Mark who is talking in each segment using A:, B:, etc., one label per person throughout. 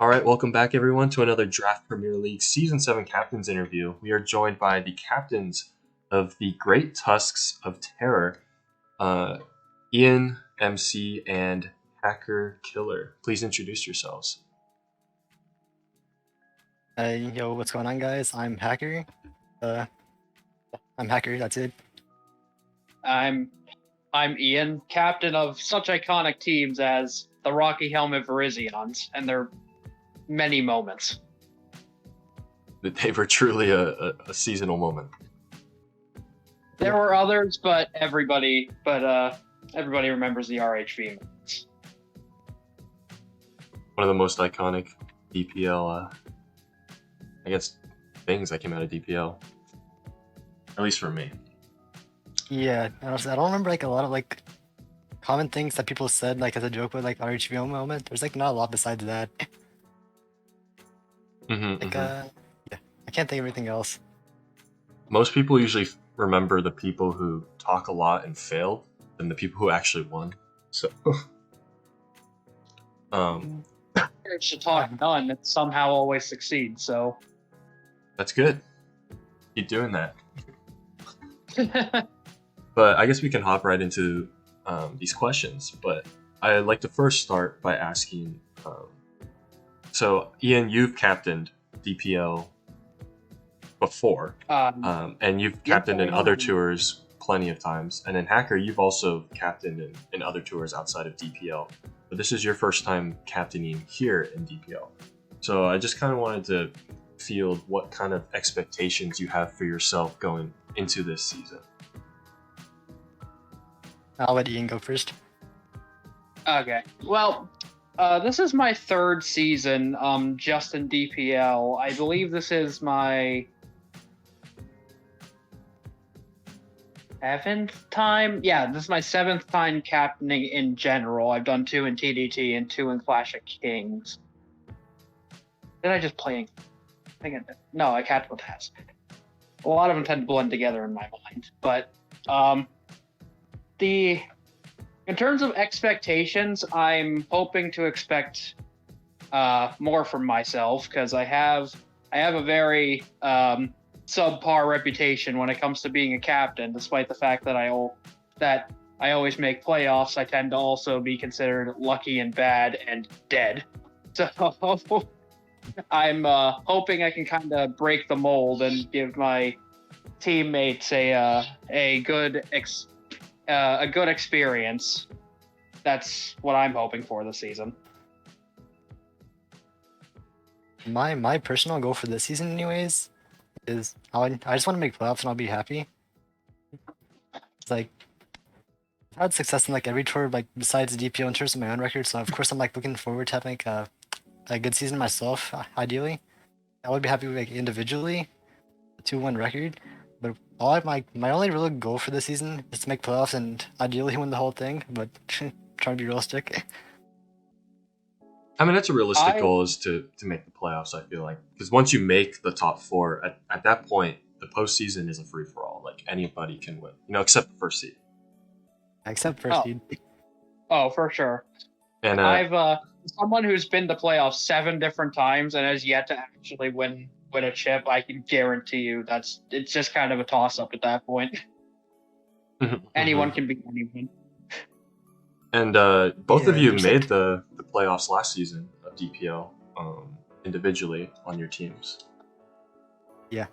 A: All right, welcome back, everyone, to another Draft Premier League Season 7 Captains interview. We are joined by the captains of the Great Tusks of Terror, IanMC and Hacker Killer. Please introduce yourselves.
B: Yo, what's going on, guys? I'm Hacker. I'm Hacker, that's it.
C: I'm Ian, captain of such iconic teams as the Rocky Helmet Virizions, and their many moments.
A: They were truly a seasonal moment.
C: There were others, but everybody remembers the RHV moments.
A: One of the most iconic DPL, I guess, things that came out of DPL. At least for me.
B: Yeah, honestly, I don't remember a lot of common things that people said as a joke with RHV moment. There's not a lot besides that. Yeah, I can't think of anything else.
A: Most people usually remember the people who talk a lot and failed than the people who actually won. So,
C: Courage to talk none and somehow always succeed. So
A: that's good. Keep doing that. But I guess we can hop right into these questions. But I'd like to first start by asking. So, Ian, you've captained DPL before, and you've captained in other tours plenty of times. And then Hacker, you've also captained in other tours outside of DPL. But this is your first time captaining here in DPL. So I just kind of wanted to field what kind of expectations you have for yourself going into this season.
B: I'll let Ian go first.
C: Okay. Well, this is my third season just in DPL. I believe this is my 7th time. Yeah, this is my 7th time captaining in general. I've done 2 in TDT and 2 in Clash of Kings. Did I just play? No, I captained with Taz. A lot of them tend to blend together in my mind. But in terms of expectations, I'm hoping to expect more from myself because I have a very subpar reputation when it comes to being a captain. Despite the fact that I always make playoffs, I tend to also be considered lucky and bad and dead. So I'm hoping I can kind of break the mold and give my teammates a good experience. That's what I'm hoping for this season.
B: My personal goal for this season, anyways, is I just want to make playoffs and I'll be happy. It's I've had success in every tour besides DPO in terms of my own record. So of course I'm looking forward to having a good season myself. Ideally, I would be happy with individually a 2-1 record. But my only real goal for this season is to make playoffs and ideally win the whole thing. But trying to be realistic.
A: I mean, that's a realistic goal, is to make the playoffs, I feel like. Because once you make the top 4, at that point, the postseason is a free-for-all. Anybody can win, except the first seed.
B: Except first seed.
C: Oh, for sure. And I've someone who's been to playoffs 7 different times and has yet to actually win a chip. I can guarantee you it's just kind of a toss-up at that point. Anyone can beat anyone.
A: And both of you made the playoffs last season of DPL individually on your teams.
B: Yeah.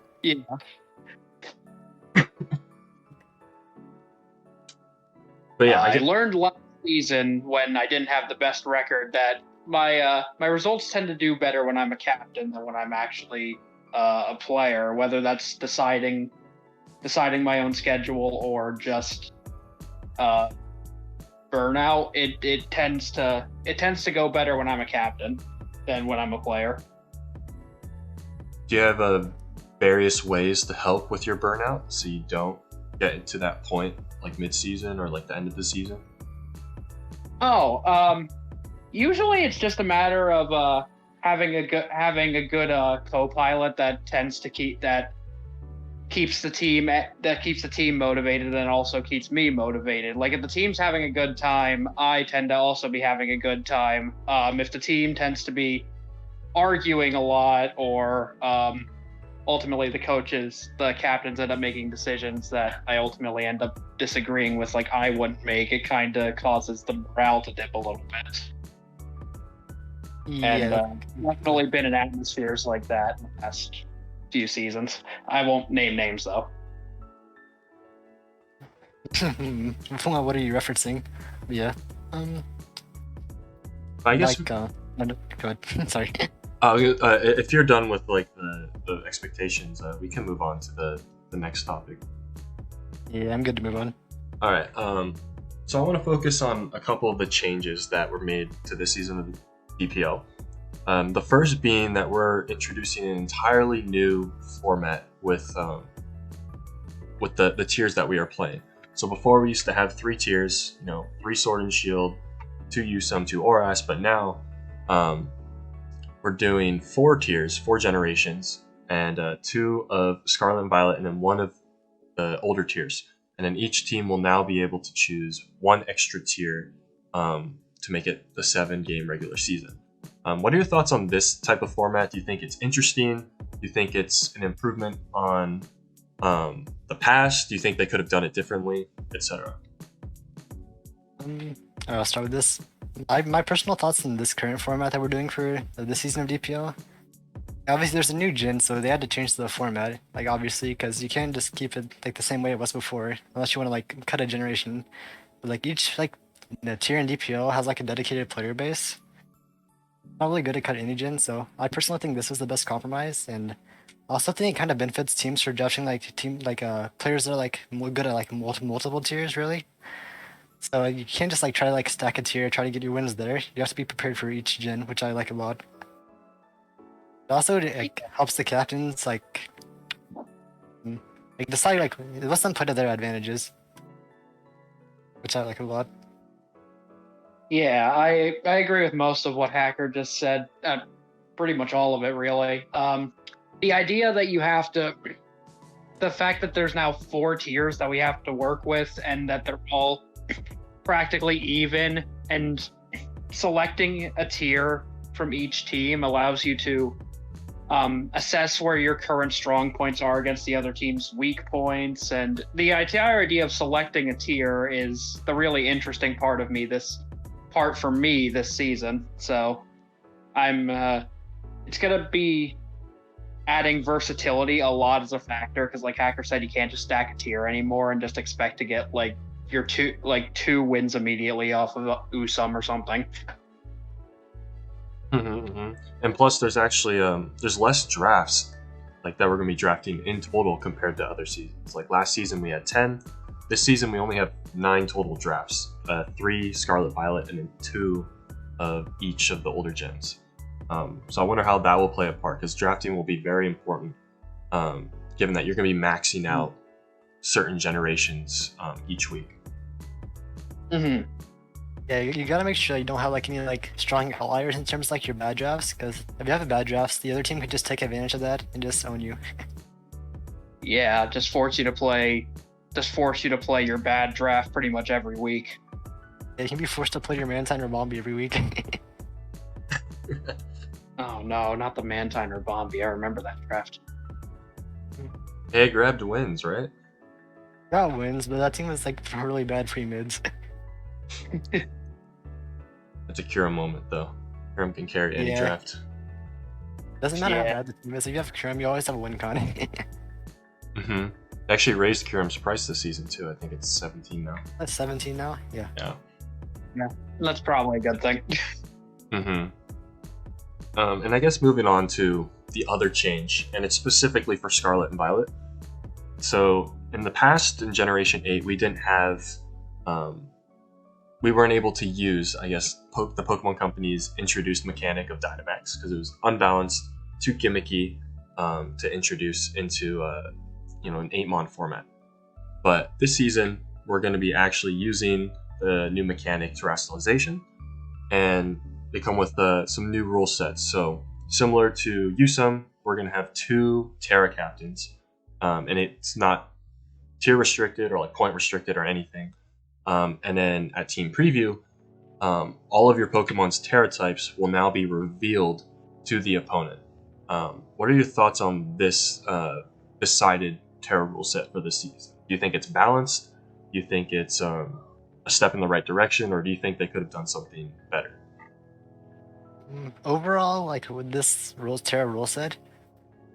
A: But yeah,
C: I learned last season when I didn't have the best record that my results tend to do better when I'm a captain than when I'm actually a player. Whether that's deciding my own schedule or just burnout, it tends to go better when I'm a captain than when I'm a player.
A: Do you have various ways to help with your burnout so you don't get into that point mid-season or the end of the season?
C: Usually it's just a matter of having a good co-pilot that keeps the team motivated and also keeps me motivated. If the team's having a good time, I tend to also be having a good time. If the team tends to be arguing a lot, or ultimately the captains end up making decisions that I ultimately end up disagreeing with, like I wouldn't make. It kind of causes the morale to dip a little bit. And definitely been in atmospheres like that in the past few seasons. I won't name names though.
B: What are you referencing? Yeah.
A: I guess.
B: Go ahead. Sorry.
A: If you're done with like the expectations, we can move on to the next topic.
B: Yeah, I'm good to move on.
A: All right. So I want to focus on a couple of the changes that were made to this season of DPL. The first being that we're introducing an entirely new format with the tiers that we are playing. So before we used to have 3 tiers, 3 Sword and Shield, 2 Yusum, 2 Oras, but now we're doing 4 tiers, 4 generations, and 2 of Scarlet and Violet, and then 1 of the older tiers. And then each team will now be able to choose 1 extra tier to make it the 7-game regular season. What are your thoughts on this type of format? Do you think it's interesting? Do you think it's an improvement on the past? Do you think they could have done it differently, etc.?
B: I'll start with this. My personal thoughts on this current format that we're doing for this season of DPL. Obviously, there's a new gen, so they had to change the format. Like obviously, because you can't just keep it like the same way it was before, unless you want to like cut a generation. But like each tier in DPL has like a dedicated player base. Not really good to cut any gen, so I personally think this was the best compromise, and I also think it kind of benefits teams for drafting players that are like good at like multiple tiers really. So you can't just like try to like stack a tier, try to get your wins there. You have to be prepared for each gen, which I like a lot. It also helps the captains decide it lets them play to their advantages, which I like a lot.
C: Yeah, I agree with most of what Hacker just said. Pretty much all of it, really. The idea that the fact that there's now 4 tiers that we have to work with, and that they're all practically even, and selecting a tier from each team allows you to assess where your current strong points are against the other team's weak points. And the entire idea of selecting a tier is the really interesting part for me this season. So it's gonna be adding versatility a lot as a factor, because like Hacker said, you can't just stack a tier anymore and just expect to get like your 2 wins immediately off of Usum or something.
A: Mm-hmm. And plus, there's actually there's less drafts like that we're gonna be drafting in total compared to other seasons. Like last season we had 10. This season we only have 9 total drafts. 3 Scarlet Violet, and then 2 of each of the older gens. So I wonder how that will play a part, because drafting will be very important, given that you're going to be maxing out certain generations each week.
C: Mm-hmm.
B: Yeah, you gotta make sure you don't have like any like strong outliers in terms of like your bad drafts, because if you have a bad drafts, the other team could just take advantage of that and just own you.
C: Yeah, just force you to play your bad draft pretty much every week.
B: Yeah, you can be forced to play your Mantine or Bombi every week.
C: Oh no, not the Mantine or Bombi. I remember that draft.
A: Hey, grabbed wins, right?
B: Got wins, but that team was like really bad free mids.
A: It's a Kira moment, though. Kiram can carry any draft.
B: Doesn't matter how bad the team is. If you have Kiram, you always have a win con.
A: Mm-hmm. They actually raised Kiram's price this season, too. I think it's 17 now.
B: That's 17 now? Yeah.
C: Yeah, that's probably a good thing.
A: Mm-hmm. And I guess moving on to the other change, and it's specifically for Scarlet and Violet. So in the past, in Generation 8, we didn't have... we weren't able to use, I guess, the Pokemon Company's introduced mechanic of Dynamax, because it was unbalanced, too gimmicky to introduce into an 8-mon format. But this season, we're going to be actually using the new mechanic Terastallization, and they come with some new rule sets. So similar to Yusum, we're going to have 2 Tera captains, and it's not tier restricted or like point restricted or anything. And then at Team Preview, all of your Pokemon's Tera types will now be revealed to the opponent. What are your thoughts on this decided Tera rule set for this season? Do you think it's balanced? Do you think it's a step in the right direction, or do you think they could have done something better?
B: Overall, like with this Tera rule set,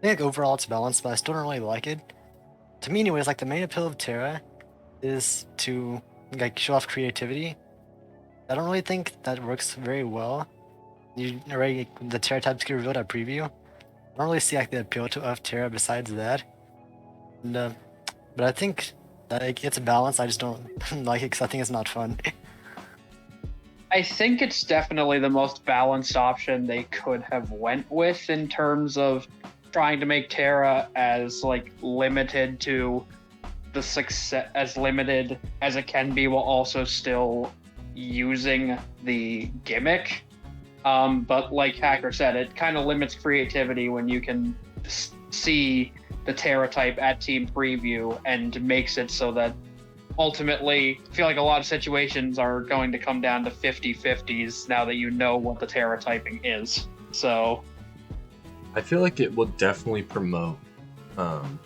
B: I think overall it's balanced, but I still don't really like it. To me, anyways, like the main appeal of Tera is to like show off creativity. I don't really think that works very well. You already the Tera types get revealed at preview. I don't really see like the appeal of Tera besides that. And, but I think that it's balanced. I just don't like it because I think it's not fun.
C: I think it's definitely the most balanced option they could have went with in terms of trying to make Tera as like limited to the success, as limited as it can be, while also still using the gimmick. But like Hacker said, it kind of limits creativity when you can see the Tera type at team preview, and makes it so that ultimately I feel like a lot of situations are going to come down to 50-50s now that you know what the Tera typing is. So
A: I feel like it will definitely promote kind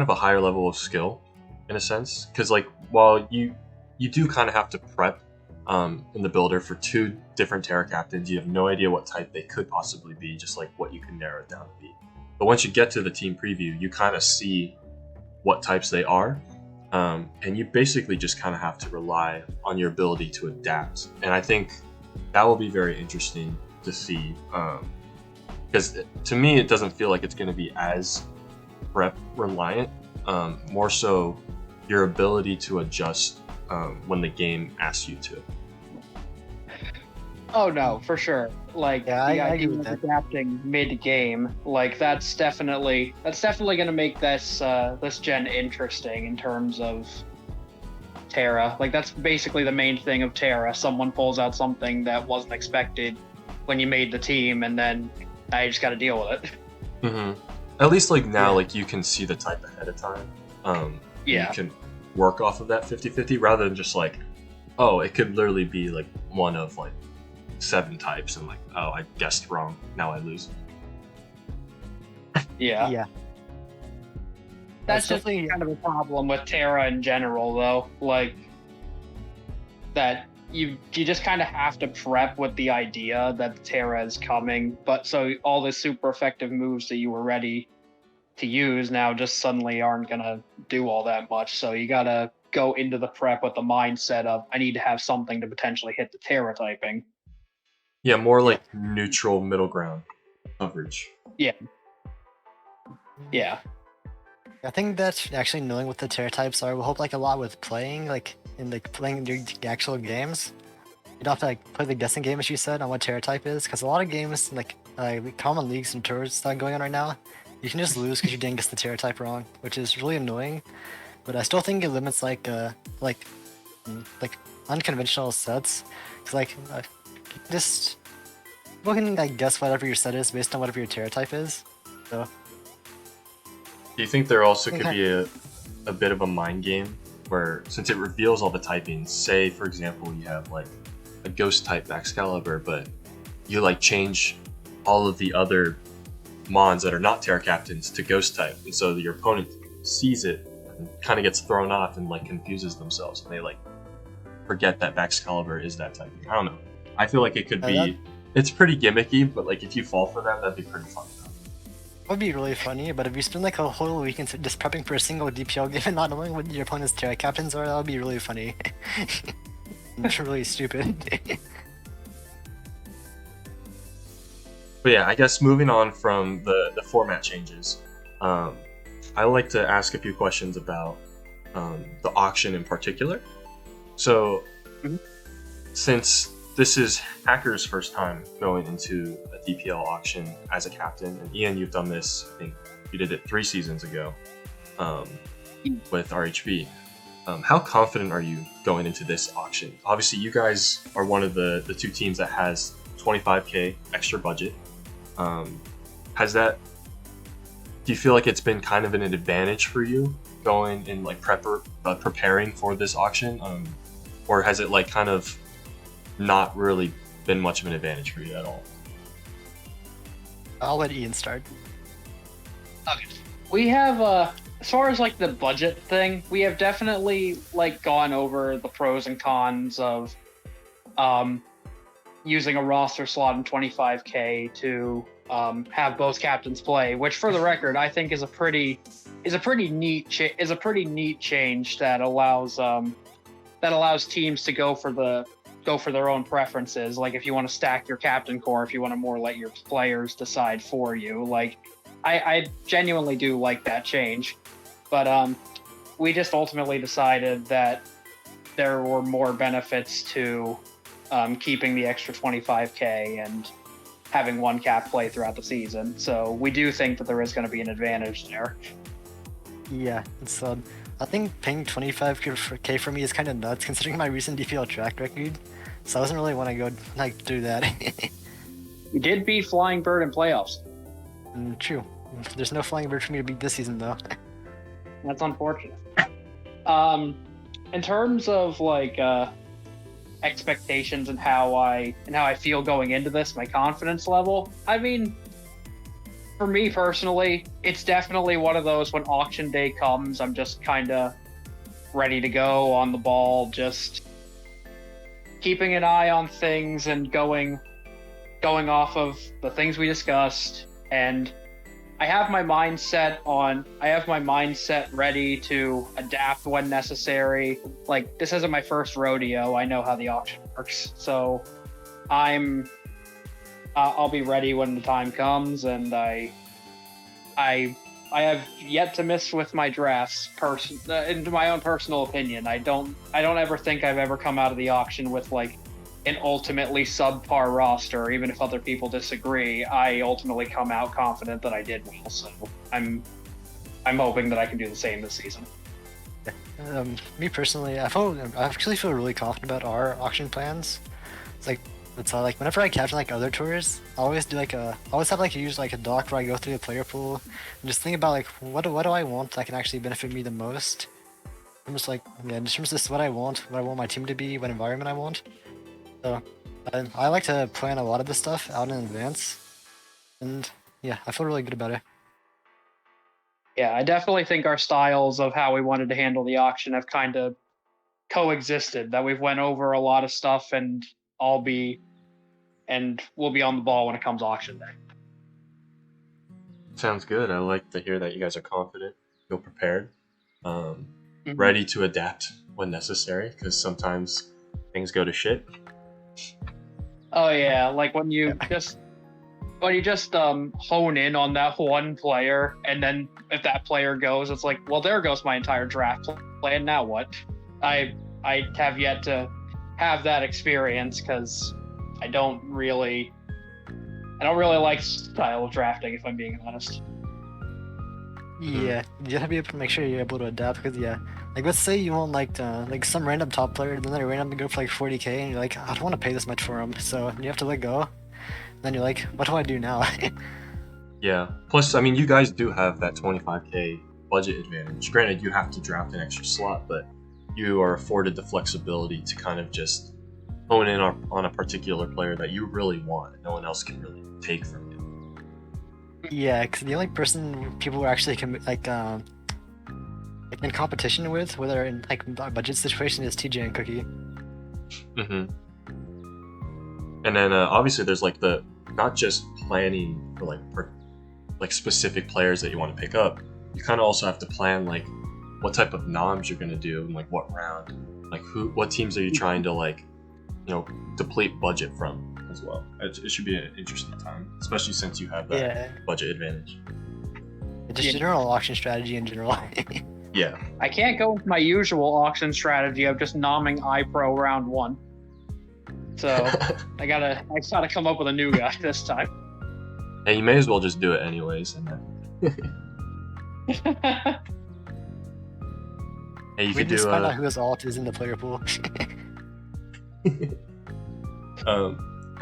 A: of a higher level of skill in a sense, because like while you do kind of have to prep in the builder for 2 different Tera captains, you have no idea what type they could possibly be, just like what you can narrow it down to be. But once you get to the team preview, you kind of see what types they are, and you basically just kind of have to rely on your ability to adapt. And I think that will be very interesting to see, because to me it doesn't feel like it's going to be as prep reliant, more so your ability to adjust when the game asks you to.
C: oh no, for sure. Like
B: Yeah,
C: the
B: I agree
C: idea
B: with
C: of
B: that.
C: adapting mid-game, like that's definitely going to make this this gen interesting in terms of Tera. Like that's basically the main thing of Tera. Someone pulls out something that wasn't expected when you made the team, and then now you just got to deal with it.
A: Mm-hmm. At least like now,
B: Yeah.
A: like you can see the type ahead of time.
C: Yeah.
A: You can work off of that 50-50 rather than just like, oh, it could literally be like one of like 7 types, and like, oh, I guessed wrong, now I lose.
C: Yeah.
B: Yeah.
C: That's just
B: definitely
C: kind of a problem with Tera in general, though. Like that you just kind of have to prep with the idea that Tera is coming, but so all the super effective moves that you were ready to use now just suddenly aren't gonna do all that much. So you gotta go into the prep with the mindset of I need to have something to potentially hit the Tera typing.
A: Yeah, more
B: Yeah.
A: like neutral middle ground coverage.
C: Yeah. Yeah.
B: I think that actually knowing what the Tera types are will help like a lot with playing, like in like playing your actual games. You don't have to like play the guessing game, as you said, on what Tera type is, because a lot of games, like common leagues and tours that are going on right now, you can just lose because you didn't guess the Tera type wrong, which is really annoying. But I still think it limits like unconventional sets, because like just people can like guess whatever your set is based on whatever your Tera type is. So
A: Do you think there also could
B: Okay.
A: be a bit of a mind game where, since it reveals all the typings, say for example you have like a ghost type Excalibur, but you like change all of the other mons that are not Tera captains to ghost type, and so your opponent sees it and kind of gets thrown off and like confuses themselves, and they like forget that Excalibur is that typing. I don't know. I feel like it could be. It's pretty gimmicky, but like if you fall for that, that'd be pretty fun.
B: it would be really funny, but if you spend like a whole weekend just prepping for a single DPL game and not knowing what your opponent's Tera captains are, that would be really funny. It's really stupid.
A: But yeah, I guess moving on from the format changes, I like to ask a few questions about the auction in particular. So, since this is Hacker's first time going into a DPL auction as a captain, and Ian, you've done this, I think you did it 3 seasons ago with RHB. How confident are you going into this auction? Obviously, you guys are one of the 2 teams that has 25k extra budget. Has that? Do you feel like it's been kind of an advantage for you going and like preparing for this auction, or has it like kind of not really been much of an advantage for you at all?
B: I'll let Ian start.
C: Okay. We have as far as like the budget thing, we have definitely like gone over the pros and cons of using a roster slot in 25K to have both captains play, which for the record I think is a pretty neat change that allows teams to go for their own preferences. Like if you want to stack your captain core, if you want to more let your players decide for you. Like I genuinely do like that change, but we just ultimately decided that there were more benefits to keeping the extra 25K and having one cap play throughout the season. So we do think that there is going to be an advantage there.
B: Yeah, so I think paying 25K for me is kind of nuts considering my recent DPL track record. So I wasn't really want to go like do that.
C: You did beat Flying Bird in playoffs.
B: True. There's no Flying Bird for me to beat this season though.
C: That's unfortunate. In terms of like expectations and how I feel going into this, my confidence level, I mean, for me personally, it's definitely one of those when auction day comes, I'm just kind of ready to go on the ball, just keeping an eye on things and going off of the things we discussed. And I have my mindset ready to adapt when necessary. Like, this isn't my first rodeo. I know how the auction works. So I'll be ready when the time comes, and I have yet to miss with my drafts. In my own personal opinion, I don't ever think I've ever come out of the auction with like an ultimately subpar roster. Even if other people disagree, I ultimately come out confident that I did well. So I'm hoping that I can do the same this season.
B: Me personally, I actually feel really confident about our auction plans. It's like whenever I captain like other tours, I always use like a doc where I go through the player pool and just think about like what do I want that can actually benefit me the most. I'm just like, yeah, just this is what I want my team to be, what environment I want. So I like to plan a lot of this stuff out in advance, and yeah, I feel really good about it.
C: Yeah, I definitely think our styles of how we wanted to handle the auction have kind of coexisted. That we've went over a lot of stuff, and we'll be on the ball when it comes auction day.
A: Sounds good. I like to hear that you guys are confident, feel prepared, ready to adapt when necessary, because sometimes things go to shit.
C: Oh yeah, like when you just hone in on that one player, and then if that player goes, it's like, well, there goes my entire draft plan. Now what? I have yet to have that experience because I don't really like style of drafting, if I'm being honest.
B: Yeah, you have to be able to make sure you're able to adapt, because yeah, like let's say you want like some random top player, and then they randomly go for like 40K, and you're like, I don't want to pay this much for him, so you have to let go. Then you're like, what do I do now?
A: Yeah. Plus, I mean, you guys do have that 25K budget advantage. Granted, you have to draft an extra slot, but you are afforded the flexibility to kind of just hone in on a particular player that you really want and no one else can really take from you.
B: Yeah, because the only person people are actually like in competition with, whether in like a budget situation, is TJ and Cookie.
A: Mm-hmm. And then obviously there's like the not just planning for like specific players that you want to pick up. You kind of also have to plan like what type of noms you're gonna do and like what round, like what teams are you trying to like, deplete budget from as well. It should be an interesting time, especially since you have that budget advantage.
B: Just general auction strategy in general.
A: Yeah.
C: I can't go with my usual auction strategy of just nomming iPro round 1. So I gotta come up with a new guy this time.
A: Hey, you may as well just do it anyways. And then... Hey, you could
B: just
A: do.
B: Find out who his alt is in the player pool.
A: I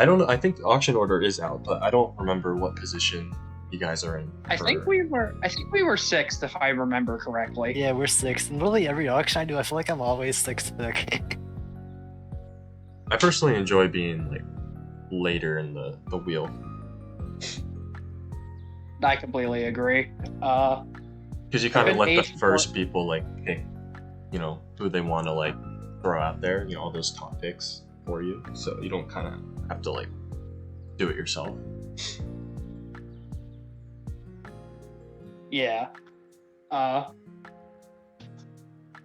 A: don't know. I think the auction order is out, but I don't remember what position you guys are in.
C: I think we were 6th, if I remember correctly.
B: Yeah, we're 6th. And literally every auction I do, I feel like I'm always 6th pick.
A: I personally enjoy being like later in the wheel.
C: I completely agree.
A: Because you kind of
C: Even
A: let the
C: eighth
A: first people like pick, who they want to like throw out there, all those top picks for you, so you don't kind of have to like do it yourself.
C: Yeah.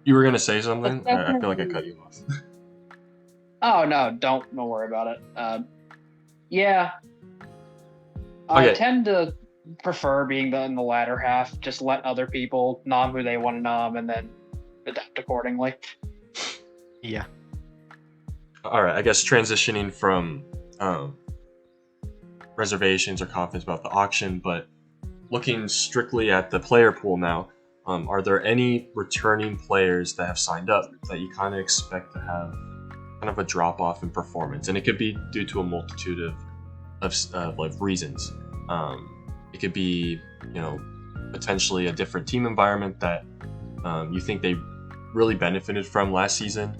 A: You were gonna say something? I feel like I cut you off.
C: Oh no, don't worry about it. Yeah. I
A: Okay.
C: tend to prefer being in the latter half. Just let other people nom who they want to nom, and then adapt accordingly.
B: Yeah.
A: All right. I guess transitioning from reservations or confidence about the auction, but looking strictly at the player pool now, are there any returning players that have signed up that you kind of expect to have kind of a drop off in performance? And it could be due to a multitude of like reasons. It could be, potentially a different team environment that you think they really benefited from last season,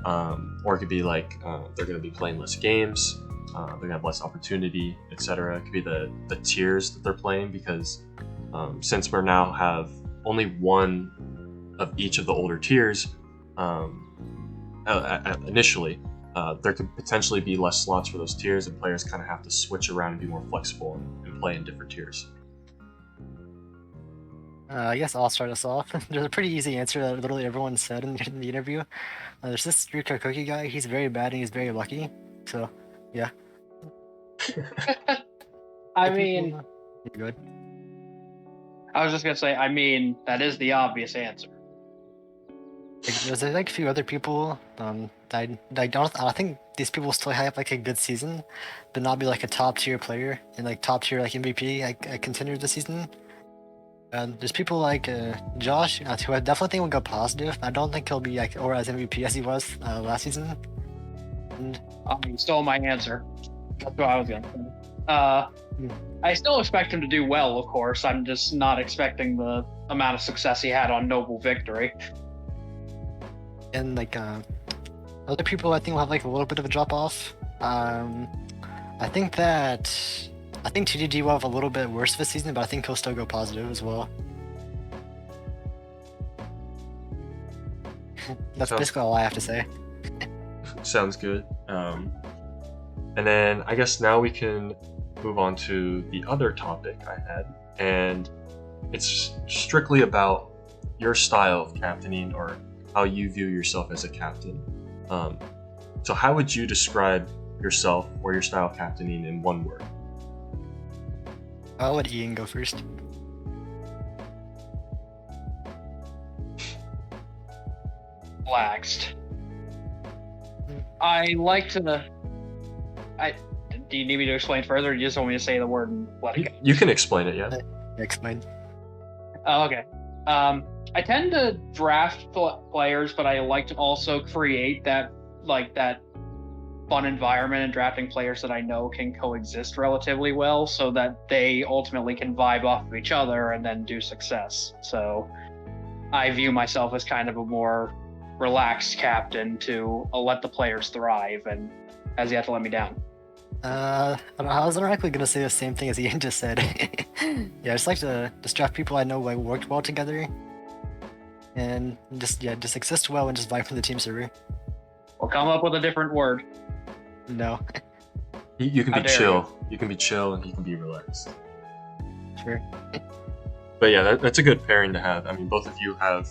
A: or it could be like they're going to be playing less games, they're going to have less opportunity, etc. It could be the tiers that they're playing, because since we now have only one of each of the older tiers initially, there could potentially be less slots for those tiers, and players kind of have to switch around and be more flexible and play in different tiers.
B: I guess I'll start us off. There's a pretty easy answer that literally everyone said in the interview. There's this streetcar cookie guy. He's very bad and he's very lucky. So, yeah.
C: I mean,
B: You're good.
C: I was just gonna say, that is the obvious answer.
B: There's like a few other people. I think these people still have like a good season, but not be like a top tier player and like top tier like MVP. I continue the season. There's people like Josh, who I definitely think will go positive. I don't think he'll be like or as MVP as he was last season. And
C: You stole my answer. That's what I was gonna say. I still expect him to do well, of course. I'm just not expecting the amount of success he had on Noble Victory.
B: and like other people, I think will have like a little bit of a drop off. I think TDG will have a little bit worse of a season, but I think he'll still go positive as well. That's basically all I have to say.
A: Sounds good. And then I guess now we can move on to the other topic I had, and it's strictly about your style of captaining, or how you view yourself as a captain. So how would you describe yourself or your style of captaining in one word?
B: I'll let Ian go first.
C: Relaxed. I like to. Do you need me to explain further, or do you just want me to say the word and let it go?
A: You can explain it, yeah.
B: Explain.
C: Oh, okay. I tend to draft players, but I like to also create that fun environment and drafting players that I know can coexist relatively well, so that they ultimately can vibe off of each other and then do success. So I view myself as kind of a more relaxed captain to let the players thrive, and has yet to let me down.
B: I was ironically gonna say the same thing as Ian just said. Yeah, I just like to draft people I know like worked well together, and just exist well and just vibe from the team server.
C: We'll come up with a different word.
B: No.
A: You can
C: How
A: be
C: dare
A: chill. You can be chill, and he can be relaxed.
B: Sure.
A: But yeah, that's a good pairing to have. I mean, both of you have,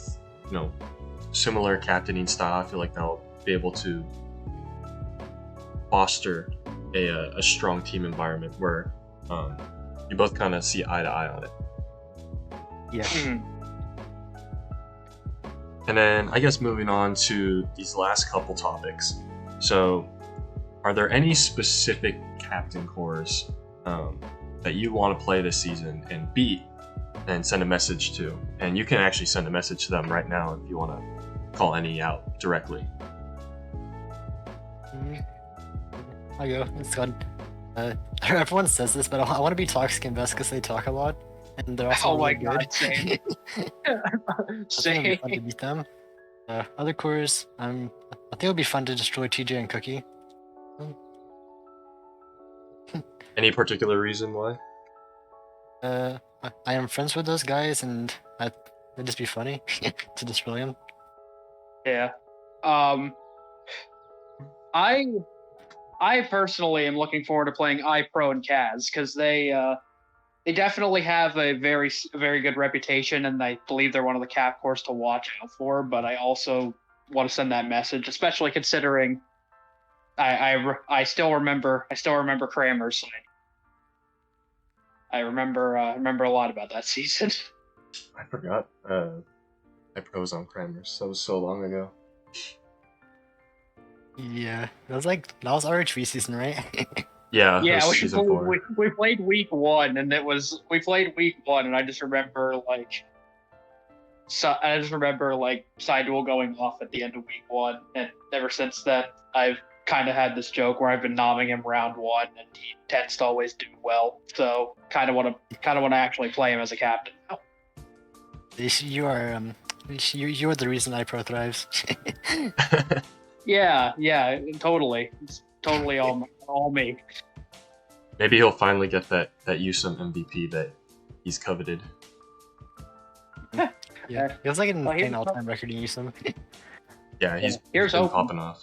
A: similar captaining style. I feel like they'll be able to foster a strong team environment where you both kind of see eye to eye on it.
B: Yeah.
C: Mhm.
A: And then I guess moving on to these last couple topics. So, are there any specific captain cores that you want to play this season and beat and send a message to? And you can actually send a message to them right now if you want to call any out directly.
B: I'll go. It's fun. Everyone says this, but I want to be toxic and best because they talk a lot, and they're also
C: Oh my
B: really
C: god,
B: good.
C: same.
B: I think it'll be fun to beat them. Other cores, I think it would be fun to destroy TJ and Cookie.
A: Any particular reason why?
B: I am friends with those guys, and it'd just be funny to destroy them.
C: Yeah. I personally am looking forward to playing iPro and Kaz because they definitely have a very good reputation, and I believe they're one of the cap cores to watch out for. But I also want to send that message, especially considering I still remember Kramer's side. I remember a lot about that season.
A: I forgot. I pros on Kramers. That was so long ago.
B: Yeah, that was RHV season, right?
A: Yeah,
C: Yeah,
A: it was season 4.
C: we played week 1, and we played week 1, and I just remember Sideduel going off at the end of week 1, and ever since then I've kind of had this joke where I've been nomming him round 1, and he tends to always do well. So kind of want to actually play him as a captain now.
B: You are you are the reason iPro thrives.
C: Yeah, totally. It's totally all me.
A: Maybe he'll finally get that Usum MVP that he's coveted.
B: Yeah, it was like an
C: Well,
B: insane all-time record in Usum.
A: Yeah, he's
C: Here's
A: been
C: hoping.
A: popping off.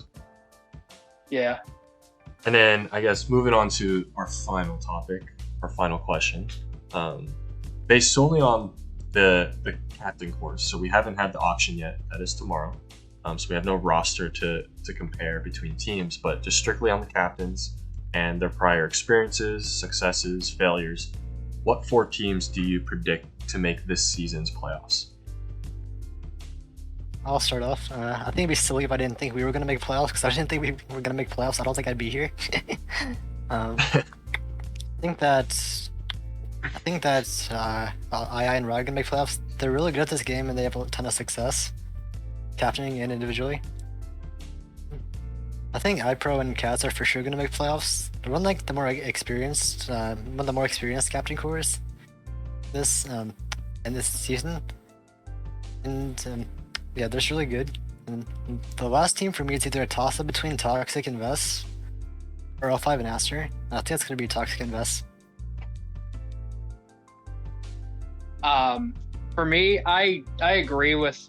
C: Yeah.
A: And then I guess moving on to our final topic, our final question, based solely on the captain course. So we haven't had the auction yet. That is tomorrow. So we have no roster to compare between teams, but just strictly on the captains and their prior experiences, successes, failures. What 4 teams do you predict to make this season's playoffs?
B: I'll start off. I think it'd be silly if I didn't think we were gonna make playoffs, because I didn't think we were gonna make playoffs. I don't think I'd be here. I think that II and Rod are gonna make playoffs. They're really good at this game, and they have a ton of success, captaining and individually. I think iPro and Cats are for sure gonna make playoffs. They're one like the more experienced, one of the more experienced captain cores this season, and yeah, they're just really good. And the last team for me is either a toss-up between Toxic and Vess or L5 and Aster. I think it's gonna be Toxic and Vess.
C: For me, I agree with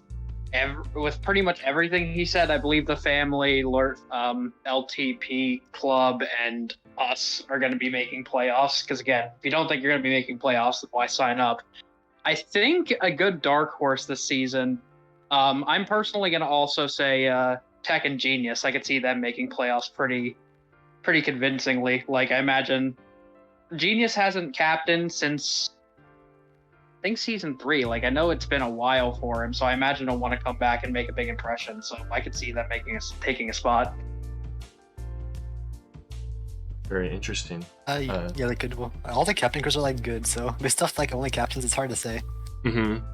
C: pretty much everything he said. I believe the family, LTP club, and us are going to be making playoffs. Because again, if you don't think you're going to be making playoffs, then why sign up? I think a good dark horse this season. I'm personally going to also say Tech and Genius. I could see them making playoffs pretty convincingly. Like, I imagine Genius hasn't captained since I think season 3. Like, I know it's been a while for him, so I imagine he'll want to come back and make a big impression. So I could see them taking a spot.
A: Very interesting.
B: Yeah, they could. Well, all the captain cores are like good, so with stuff like only captains, it's hard to say.
A: Mm-hmm.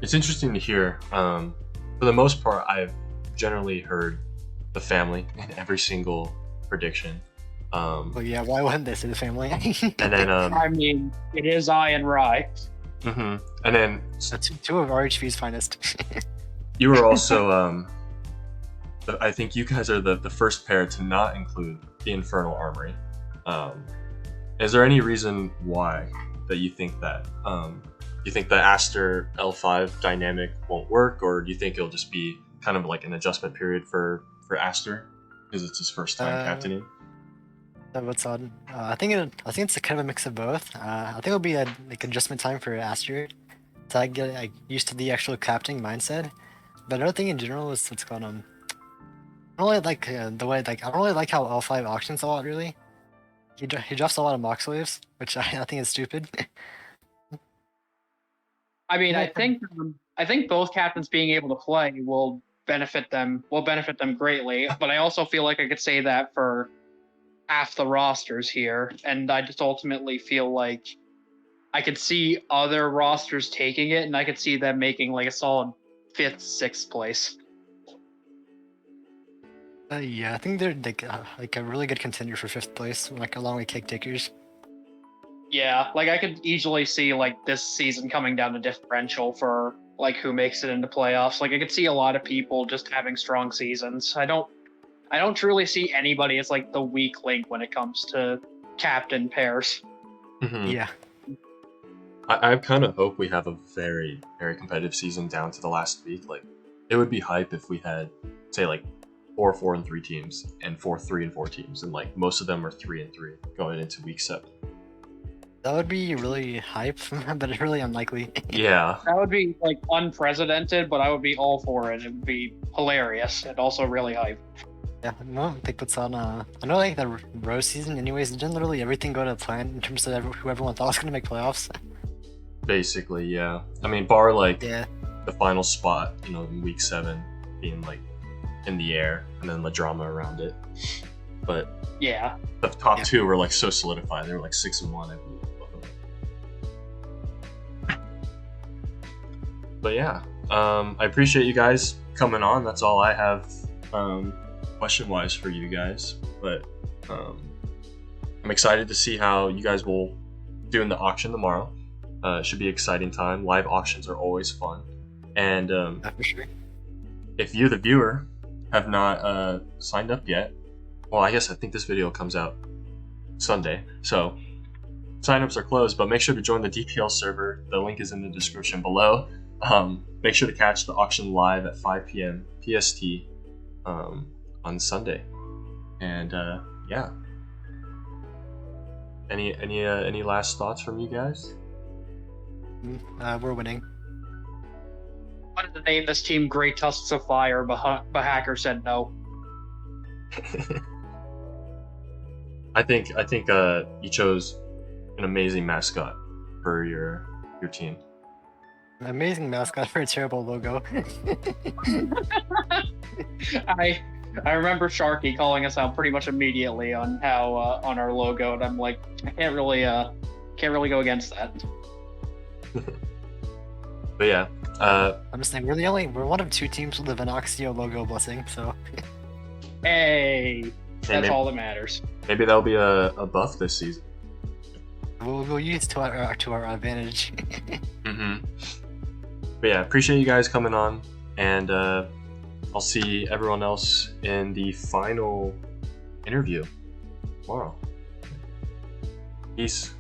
A: It's interesting to hear. For the most part, I've generally heard the family in every single prediction.
B: Well, yeah, why wouldn't they say the family?
A: And then
C: I mean, it is I and Rye.
A: Mm-hmm. And then
B: two of RHV's finest.
A: you were also I think you guys are the first pair to not include the Infernal Armory. Is there any reason why that you think that? You think the Aster L5 dynamic won't work, or do you think it'll just be kind of like an adjustment period for Aster because it's his first time captaining?
B: What's on? I think it's a kind of a mix of both. I think it'll be a adjustment time for Aster to get used to the actual captaining mindset. But another thing in general is what's going on. I don't really like the way I don't really like how L5 auctions a lot. Really, he drops a lot of Mox waves, which I think is stupid.
C: I mean, I think both captains being able to play will benefit them greatly. But I also feel like I could say that for half the rosters here, and I just ultimately feel like I could see other rosters taking it, and I could see them making like a solid 5th, 6th place.
B: Yeah, I think they're like a really good contender for 5th place, like along with Cake Takers.
C: Yeah, like I could easily see like this season coming down to differential for like who makes it into playoffs. Like I could see a lot of people just having strong seasons. I don't truly see anybody as like the weak link when it comes to captain pairs.
A: Mhm.
B: Yeah.
A: I kind of hope we have a very, very competitive season down to the last week. Like, it would be hype if we had, say, like 4-4-3 teams and 4-3-4 teams, and like most of them are 3-3 going into week 7.
B: That would be really hype, but it's really unlikely.
A: Yeah,
C: That would be like unprecedented, but I would be all for it. It would be hilarious and also really hype.
B: Yeah, no, they puts on I know like the Rose season anyways, didn't literally everything go to plan in terms of who everyone thought was gonna make playoffs?
A: basically, yeah. I mean, bar like
B: Yeah.
A: the final spot, in week 7 being like in the air, and then the drama around it. But
C: Yeah.
A: the top
B: Yeah.
A: 2 were like so solidified. They were like 6-1, I believe. But yeah, I appreciate you guys coming on. That's all I have question-wise for you guys. But I'm excited to see how you guys will do in the auction tomorrow. It should be an exciting time. Live auctions are always fun. And
B: Yeah, for sure.
A: if you, the viewer, have not signed up yet, well, I think this video comes out Sunday, so signups are closed, but make sure to join the DPL server. The link is in the description below. Make sure to catch the auction live at 5 p.m. PST on Sunday. And yeah. Any last thoughts from you guys?
B: We're winning.
C: I wanted to name this team Great Tusks of Fire, but Hacker said no.
A: I think you chose an amazing mascot for your team.
B: Amazing mascot for a terrible logo.
C: I remember Sharky calling us out pretty much immediately on how on our logo, and I'm like, I can't really go against that.
A: But yeah,
B: I'm just saying we're one of 2 teams with the Venoxio logo blessing, so
C: Hey, that's
A: maybe,
C: all that matters.
A: maybe that'll be a buff this season.
B: we'll use it to our advantage.
A: Mm-hmm. But yeah, appreciate you guys coming on, and I'll see everyone else in the final interview tomorrow. Peace.